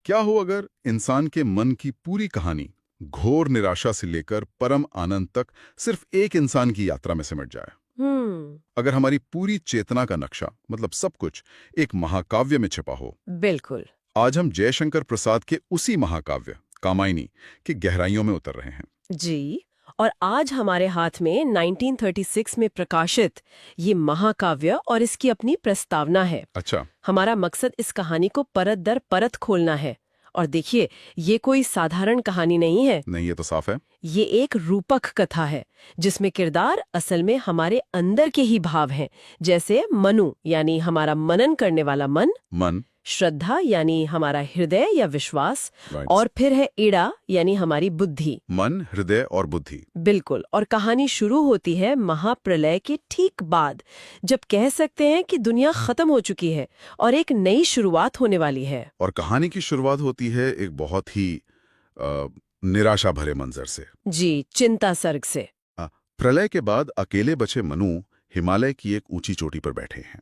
क्या हो अगर इंसान के मन की पूरी कहानी घोर निराशा से लेकर परम आनंद तक सिर्फ एक इंसान की यात्रा में सिमट जाए। हम्म। अगर हमारी पूरी चेतना का नक्शा मतलब सब कुछ एक महाकाव्य में छिपा हो। बिल्कुल। आज हम जयशंकर प्रसाद के उसी महाकाव्य कामायनी की गहराइयों में उतर रहे हैं। जी। और आज हमारे हाथ में 1936 में प्रकाशित ये महाकाव्य और इसकी अपनी प्रस्तावना है। अच्छा। हमारा मकसद इस कहानी को परत दर परत खोलना है। और देखिए, ये कोई साधारण कहानी नहीं है। नहीं, ये तो साफ है। ये एक रूपक कथा है जिसमें किरदार असल में हमारे अंदर के ही भाव हैं, जैसे मनु यानी हमारा मनन करने वाला मन, श्रद्धा यानी हमारा हृदय या विश्वास, Right. और फिर है इड़ा यानी हमारी बुद्धि। मन, हृदय और बुद्धि। बिल्कुल। और कहानी शुरू होती है महाप्रलय के ठीक बाद, जब कह सकते हैं कि दुनिया खत्म हो चुकी है और एक नई शुरुआत होने वाली है। और कहानी की शुरुआत होती है एक बहुत ही निराशा भरे मंजर से। जी, चिंता सर्ग से। प्रलय के बाद अकेले बचे मनु हिमालय की एक ऊंची चोटी पर बैठे हैं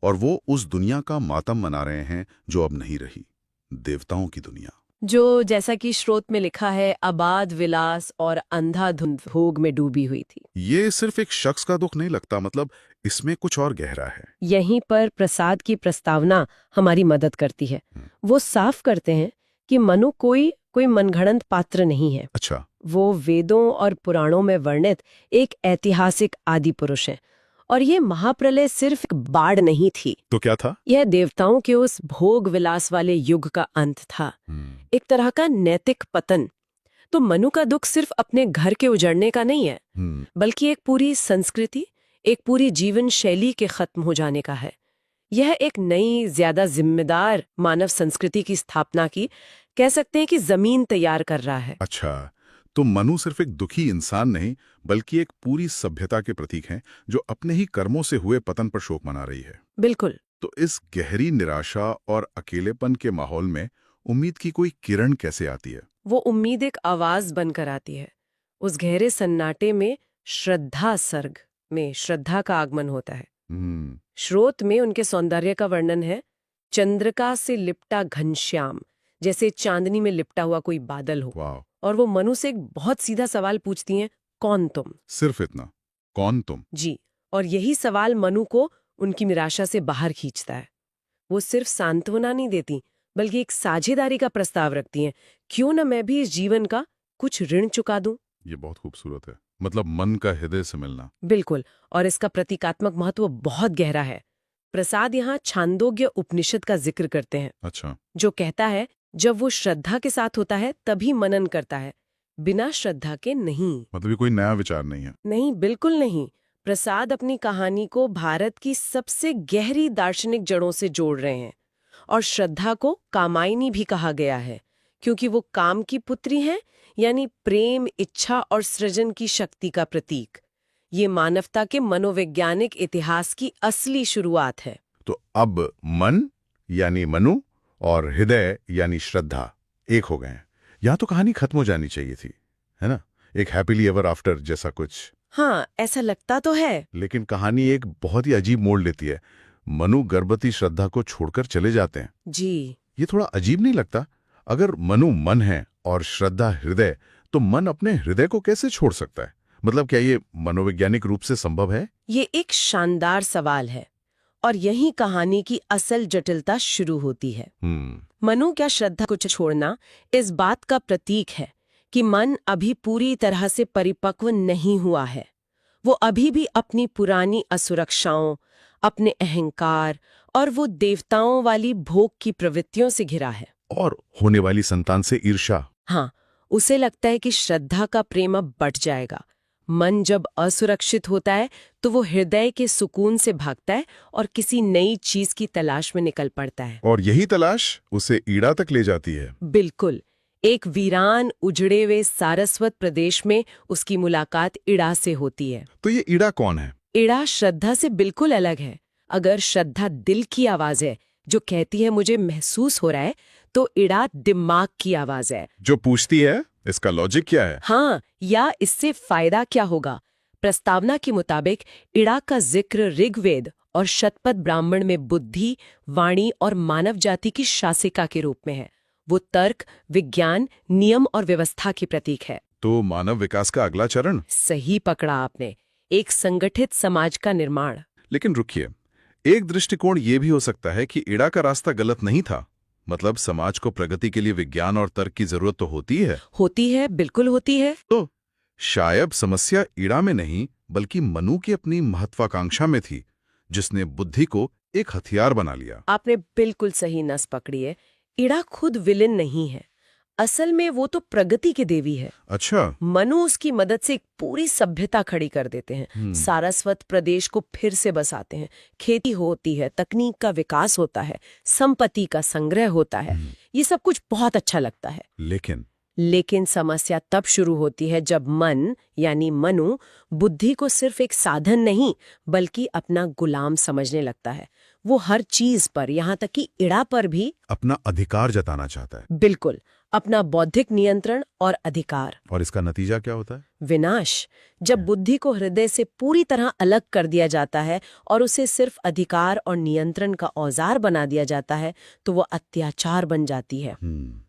और वो उस दुनिया का मातम मना रहे हैं जो अब नहीं रही, देवताओं की दुनिया, जो जैसा कि स्रोत में लिखा है अबाध विलास और अंधाधुंध भोग में डूबी हुई थी। ये सिर्फ एक शख्स का दुख नहीं लगता, मतलब इसमें कुछ और गहरा है। यहीं पर प्रसाद की प्रस्तावना हमारी मदद करती है। वो साफ करते हैं कि मनु कोई मनगढ़ंत पात्र नहीं है। अच्छा। वो वेदों और पुराणों में वर्णित एक ऐतिहासिक आदि पुरुष है। और ये महाप्रलय सिर्फ एक बाढ़ नहीं थी। तो क्या था? यह देवताओं के उस भोग विलास वाले युग का अंत था, एक तरह का नैतिक पतन। तो मनु का दुख सिर्फ अपने घर के उजड़ने का नहीं है, बल्कि एक पूरी संस्कृति, एक पूरी जीवन शैली के खत्म हो जाने का है। यह एक नई, ज्यादा जिम्मेदार मानव संस्कृति की स्थापना की, कह सकते हैं कि जमीन तैयार कर रहा है। अच्छा, तो मनु सिर्फ एक दुखी इंसान नहीं, बल्कि एक पूरी सभ्यता के प्रतीक हैं जो अपने ही कर्मों से हुए पतन पर शोक मना रही है। बिल्कुल। तो इस गहरी निराशा और अकेलेपन के माहौल में उम्मीद की कोई किरण कैसे आती है? वो उम्मीद एक आवाज बनकर आती है। उस गहरे सन्नाटे में श्रद्धा सर्ग में श्रद्धा का आगमन होता है। स्रोत में उनके सौंदर्य का वर्णन है, चंद्रिका से लिपटा घनश्याम, जैसे चांदनी में लिपटा हुआ कोई बादल हो। वाह। और वो मनु से एक बहुत सीधा सवाल पूछती हैं, कौन तुम? सिर्फ इतना, कौन तुम? जी। और यही सवाल मनु को उनकी निराशा से बाहर खींचता है। वो सिर्फ सांत्वना नहीं देती, बल्कि एक साझेदारी का प्रस्ताव रखती हैं, क्यों न मैं भी इस जीवन का कुछ ऋण चुका दूं। ये बहुत खूबसूरत है, मतलब मन का हृदय से मिलना। बिल्कुल। और इसका प्रतीकात्मक महत्व बहुत गहरा है। प्रसाद यहाँ छांदोग्य उपनिषद का जिक्र करते हैं। अच्छा। जो कहता है, जब वो श्रद्धा के साथ होता है तभी मनन करता है, बिना श्रद्धा के नहीं। मतलब ये कोई नया विचार नहीं है। नहीं, बिल्कुल नहीं। प्रसाद अपनी कहानी को भारत की सबसे गहरी दार्शनिक जड़ों से जोड़ रहे हैं। और श्रद्धा को कामायनी भी कहा गया है, क्योंकि वो काम की पुत्री हैं, यानी प्रेम, इच्छा और सृजन की शक्ति का प्रतीक। ये मानवता के मनोवैज्ञानिक इतिहास की असली शुरुआत है। तो अब मन यानी मनु और हृदय यानी श्रद्धा एक हो गए हैं। यहाँ तो कहानी खत्म हो जानी चाहिए थी, है ना? एक हैप्पीली एवर आफ्टर जैसा कुछ। हाँ, ऐसा लगता तो है। लेकिन कहानी एक बहुत ही अजीब मोड़ लेती है। मनु गर्भवती श्रद्धा को छोड़कर चले जाते हैं। जी। ये थोड़ा अजीब नहीं लगता? अगर मनु मन है और श्रद्धा हृदय, तो मन अपने हृदय को कैसे छोड़ सकता है? मतलब क्या ये मनोवैज्ञानिक रूप से संभव है? ये एक शानदार सवाल है, और यही कहानी की असल जटिलता शुरू होती है। मनु क्या श्रद्धा को छोड़ना इस बात का प्रतीक है कि मन अभी पूरी तरह से परिपक्व नहीं हुआ है। वो अभी भी अपनी पुरानी असुरक्षाओं, अपने अहंकार और वो देवताओं वाली भोग की प्रवृत्तियों से घिरा है। और होने वाली संतान से ईर्ष्या। हाँ, उसे लगता है कि श्रद्धा का प्रेम अब बढ़ जाएगा। मन जब असुरक्षित होता है तो वो हृदय के सुकून से भागता है और किसी नई चीज की तलाश में निकल पड़ता है। और यही तलाश उसे ईड़ा तक ले जाती है। बिल्कुल। एक वीरान उजड़े हुए सारस्वत प्रदेश में उसकी मुलाकात इड़ा से होती है। तो ये ईड़ा कौन है? इड़ा श्रद्धा से बिल्कुल अलग है। अगर श्रद्धा दिल की आवाज है जो कहती है मुझे महसूस हो रहा है, तो इड़ा दिमाग की आवाज है जो पूछती है इसका लॉजिक क्या है। हाँ, या इससे फायदा क्या होगा। प्रस्तावना के मुताबिक इड़ा का जिक्र ऋग्वेद और शतपथ ब्राह्मण में बुद्धि, वाणी और मानव जाति की शासिका के रूप में है। वो तर्क, विज्ञान, नियम और व्यवस्था की प्रतीक है। तो मानव विकास का अगला चरण? सही पकड़ा आपने, एक संगठित समाज का निर्माण। लेकिन रुकिए, एक दृष्टिकोण ये भी हो सकता है कि इड़ा का रास्ता गलत नहीं था। मतलब समाज को प्रगति के लिए विज्ञान और तर्क की जरूरत तो होती है। होती है, बिल्कुल होती है। तो शायद समस्या इड़ा में नहीं बल्कि मनु की अपनी महत्वाकांक्षा में थी, जिसने बुद्धि को एक हथियार बना लिया। आपने बिल्कुल सही नस पकड़ी है। इड़ा खुद विलेन नहीं है, असल में वो तो प्रगति के देवी है। अच्छा। मनु उसकी मदद से एक पूरी सभ्यता खड़ी कर देते हैं। सारस्वत प्रदेश को फिर से बसाते हैं, खेती होती है, तकनीक का विकास होता है, संपत्ति का संग्रह होता है। ये सब कुछ बहुत अच्छा लगता है। लेकिन समस्या तब शुरू होती है जब मन यानी मनु बुद्धि को सिर्फ एक साधन नहीं बल्कि अपना गुलाम समझने लगता है। वो हर चीज पर, यहाँ तक कि इड़ा पर भी अपना अधिकार जताना चाहता है। बिल्कुल, अपना बौद्धिक नियंत्रण और अधिकार। और इसका नतीजा क्या होता है? विनाश। जब बुद्धि को हृदय से पूरी तरह अलग कर दिया जाता है और उसे सिर्फ अधिकार और नियंत्रण का औजार बना दिया जाता है तो वो अत्याचार बन जाती है।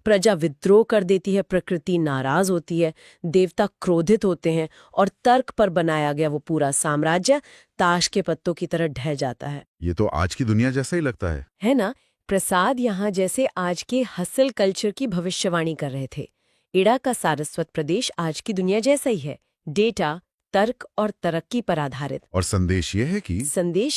प्रजा विद्रोह कर देती है, प्रकृति नाराज होती है, देवता क्रोधित होते हैं और तर्क पर बनाया गया वो पूरा साम्राज्य ताश के पत्तों की तरह ढह जाता है। ये तो आज की दुनिया जैसा ही लगता है ना? प्रसाद यहाँ जैसे आज के हसल कल्चर की भविष्यवाणी कर रहे थे। इड़ा का सारस्वत प्रदेश आज की दुनिया जैसा ही है, डेटा, तर्क और तरक्की पर आधारित। और संदेश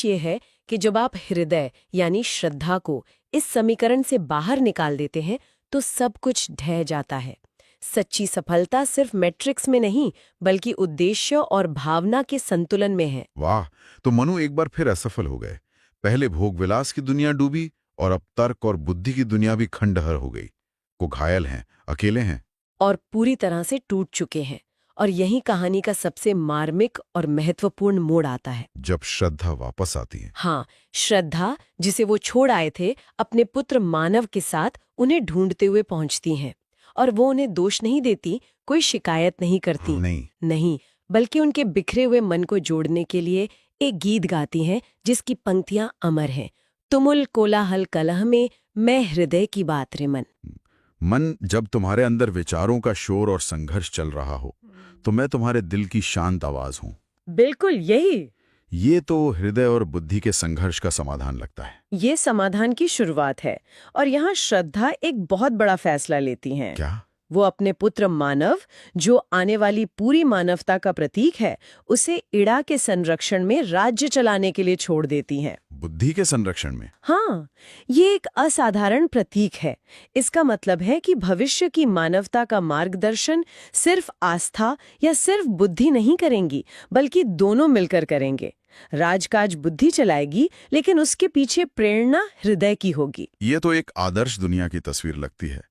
ये है कि जब आप हृदय यानी श्रद्धा को इस समीकरण से बाहर निकाल देते हैं तो सब कुछ ढह जाता है। सच्ची सफलता सिर्फ मैट्रिक्स में नहीं बल्कि उद्देश्य और भावना के संतुलन में है। वाह! तो मनु एक बार फिर असफल हो गए। पहले भोग विलास की दुनिया डूबी और अब तर्क और बुद्धि की दुनिया भी खंडहर हो गई। वो घायल हैं, अकेले हैं और पूरी तरह से टूट चुके हैं। और यही कहानी का सबसे मार्मिक और महत्वपूर्ण मोड़ आता है, जब श्रद्धा वापस आती है। हाँ, श्रद्धा जिसे वो छोड़ आए थे, अपने पुत्र मानव के साथ उन्हें ढूंढते हुए पहुंचती हैं। और वो उन्हें दोष नहीं देती, कोई शिकायत नहीं करती। नहीं, बल्कि उनके बिखरे हुए मन को जोड़ने के लिए एक गीत गाती हैं जिसकी पंक्तियां अमर हैं। तुमुल कोलाहल कलह में मैं हृदय की बात रे मन। मन, जब तुम्हारे अंदर विचारों का शोर और संघर्ष चल रहा हो तो मैं तुम्हारे दिल की शांत आवाज हूँ। बिल्कुल यही। ये तो हृदय और बुद्धि के संघर्ष का समाधान लगता है। ये समाधान की शुरुआत है। और यहाँ श्रद्धा एक बहुत बड़ा फैसला लेती हैं। क्या? वो अपने पुत्र मानव, जो आने वाली पूरी मानवता का प्रतीक है, उसे इड़ा के संरक्षण में राज्य चलाने के लिए छोड़ देती हैं। बुद्धि के संरक्षण में? हाँ, ये एक असाधारण प्रतीक है। इसका मतलब है कि भविष्य की मानवता का मार्गदर्शन सिर्फ आस्था या सिर्फ बुद्धि नहीं करेंगी, बल्कि दोनों मिलकर करेंगे। राजकाज बुद्धि चलाएगी, लेकिन उसके पीछे प्रेरणा हृदय की होगी। ये तो एक आदर्श दुनिया की तस्वीर लगती है।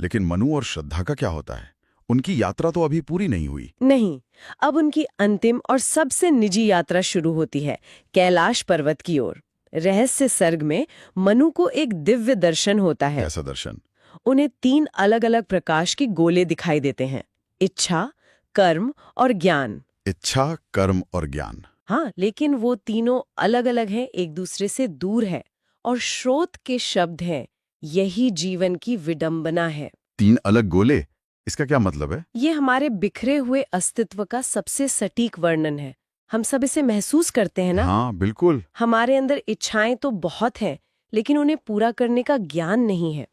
लेकिन मनु और श्रद्धा का क्या होता है? उनकी यात्रा तो अभी पूरी नहीं हुई। नहीं, अब उनकी अंतिम और सबसे निजी यात्रा शुरू होती है, कैलाश पर्वत की ओर। रहस्य सर्ग में मनु को एक दिव्य दर्शन होता है। कैसा दर्शन? उन्हें 3 अलग-अलग प्रकाश के गोले दिखाई देते हैं, इच्छा, कर्म और ज्ञान। इच्छा, कर्म और ज्ञान। हाँ, लेकिन वो तीनों अलग-अलग हैं, एक दूसरे से दूर है। और स्रोत के शब्द हैं, यही जीवन की विडंबना है। 3 अलग गोले, इसका क्या मतलब है? ये हमारे बिखरे हुए अस्तित्व का सबसे सटीक वर्णन है। हम सब इसे महसूस करते हैं ना? हाँ, बिल्कुल। हमारे अंदर इच्छाएं तो बहुत हैं, लेकिन उन्हें पूरा करने का ज्ञान नहीं है।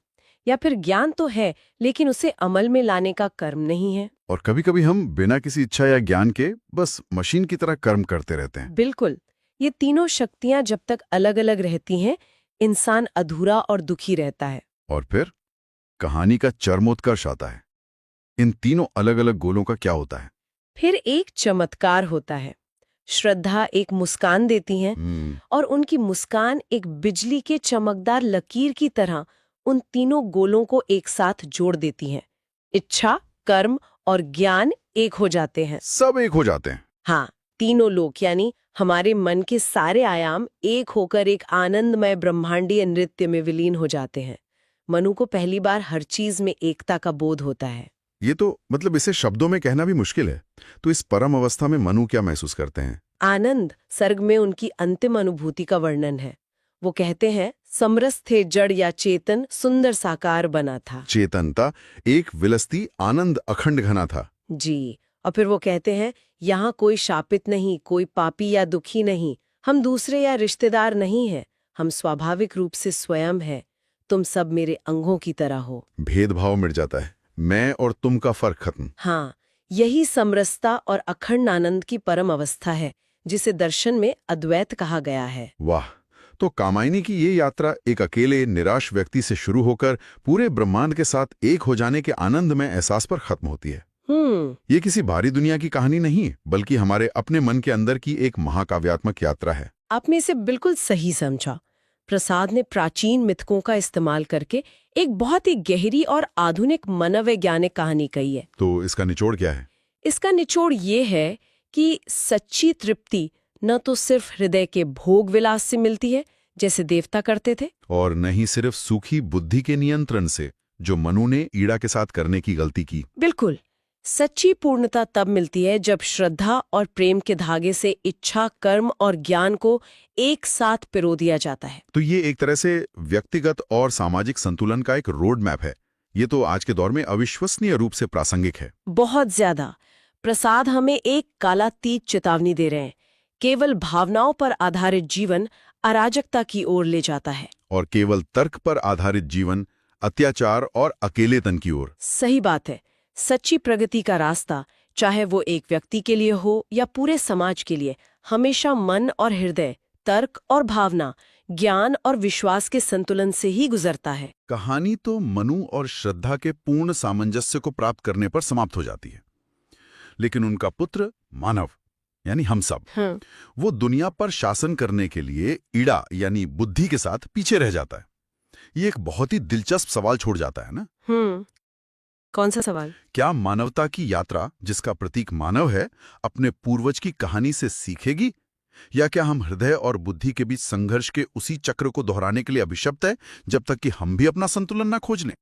या फिर ज्ञान तो है, लेकिन उसे अमल में लाने का कर्म नहीं है। और कभी-कभी हम बिना किसी इच्छा या ज्ञान के बस मशीन की तरह कर्म करते रहते हैं। बिल्कुल। ये तीनों शक्तियां जब तक अलग-अलग रहती हैं, इंसान अधूरा और दुखी रहता है। और फिर कहानी का चरमोत्कर्ष आता है। इन तीनों अलग-अलग गोलों का क्या होता है? फिर एक चमत्कार होता है। श्रद्धा एक मुस्कान देती हैं और उनकी मुस्कान एक बिजली के चमकदार लकीर की तरह उन तीनों गोलों को एक साथ जोड़ देती हैं। इच्छा, कर्म और ज्ञान एक हो जाते हैं। सब एक हो जाते हैं। हाँ, तीनों लोक यानी हमारे मन के सारे आयाम एक होकर एक आनंदमय ब्रह्मांडीय नृत्य में विलीन हो जाते हैं। मनु को पहली बार हर चीज में एकता का बोध होता है। ये तो मतलब इसे शब्दों में कहना भी मुश्किल है। तो इस परम अवस्था में मनु क्या महसूस करते हैं? आनंद सर्ग में उनकी अंतिम अनुभूति का वर्णन है। वो कहते हैं, समरस थे जड़ या चेतन सुंदर साकार बना था। चेतनता एक विलसती आनंद अखंड घना था। जी, और फिर वो कहते हैं यहाँ कोई शापित नहीं, कोई पापी या दुखी नहीं, हम दूसरे या रिश्तेदार नहीं हैं, हम स्वाभाविक रूप से स्वयं हैं, तुम सब मेरे अंगों की तरह हो। भेदभाव मिट जाता है, मैं और तुम का फर्क खत्म। हाँ, यही समरसता और अखंड आनंद की परम अवस्था है जिसे दर्शन में अद्वैत कहा गया है। वाह, तो कामायनी की ये यात्रा एक अकेले निराश व्यक्ति से शुरू होकर पूरे ब्रह्मांड के साथ एक हो जाने के आनंद में एहसास पर खत्म होती है। ये किसी भारी दुनिया की कहानी नहीं, बल्कि हमारे अपने मन के अंदर की एक महाकाव्यात्मक यात्रा है। आपने इसे बिल्कुल सही समझा। प्रसाद ने प्राचीन मिथकों का इस्तेमाल करके एक बहुत ही गहरी और आधुनिक मनोवैज्ञानिक कहानी कही है। तो इसका निचोड़ क्या है? इसका निचोड़ ये है कि सच्ची तृप्ति न तो सिर्फ हृदय के भोग विलास से मिलती है जैसे देवता करते थे, और नहीं सिर्फ सूखी बुद्धि के नियंत्रण से, जो मनु ने ईड़ा के साथ करने की गलती की। बिल्कुल, सच्ची पूर्णता तब मिलती है जब श्रद्धा और प्रेम के धागे से इच्छा, कर्म और ज्ञान को एक साथ पिरो दिया जाता है। तो ये एक तरह से व्यक्तिगत और सामाजिक संतुलन का एक रोड मैप है। ये तो आज के दौर में अविश्वसनीय रूप से प्रासंगिक है। बहुत ज्यादा। प्रसाद हमें एक कालातीत चेतावनी दे रहे हैं। केवल भावनाओं पर आधारित जीवन अराजकता की ओर ले जाता है, और केवल तर्क पर आधारित जीवन अत्याचार और अकेलेतन की ओर। सही बात है। सच्ची प्रगति का रास्ता, चाहे वो एक व्यक्ति के लिए हो या पूरे समाज के लिए, हमेशा मन और हृदय, तर्क और भावना, ज्ञान और विश्वास के संतुलन से ही गुजरता है। कहानी तो मनु और श्रद्धा के पूर्ण सामंजस्य को प्राप्त करने पर समाप्त हो जाती है, लेकिन उनका पुत्र मानव यानी हम सब, वो दुनिया पर शासन करने के लिए ईड़ा यानी बुद्धि के साथ पीछे रह जाता है। ये एक बहुत ही दिलचस्प सवाल छोड़ जाता है ना? कौन सा सवाल? क्या मानवता की यात्रा, जिसका प्रतीक मानव है, अपने पूर्वज की कहानी से सीखेगी, या क्या हम हृदय और बुद्धि के बीच संघर्ष के उसी चक्र को दोहराने के लिए अभिशप्त है जब तक कि हम भी अपना संतुलन ना खोज लें?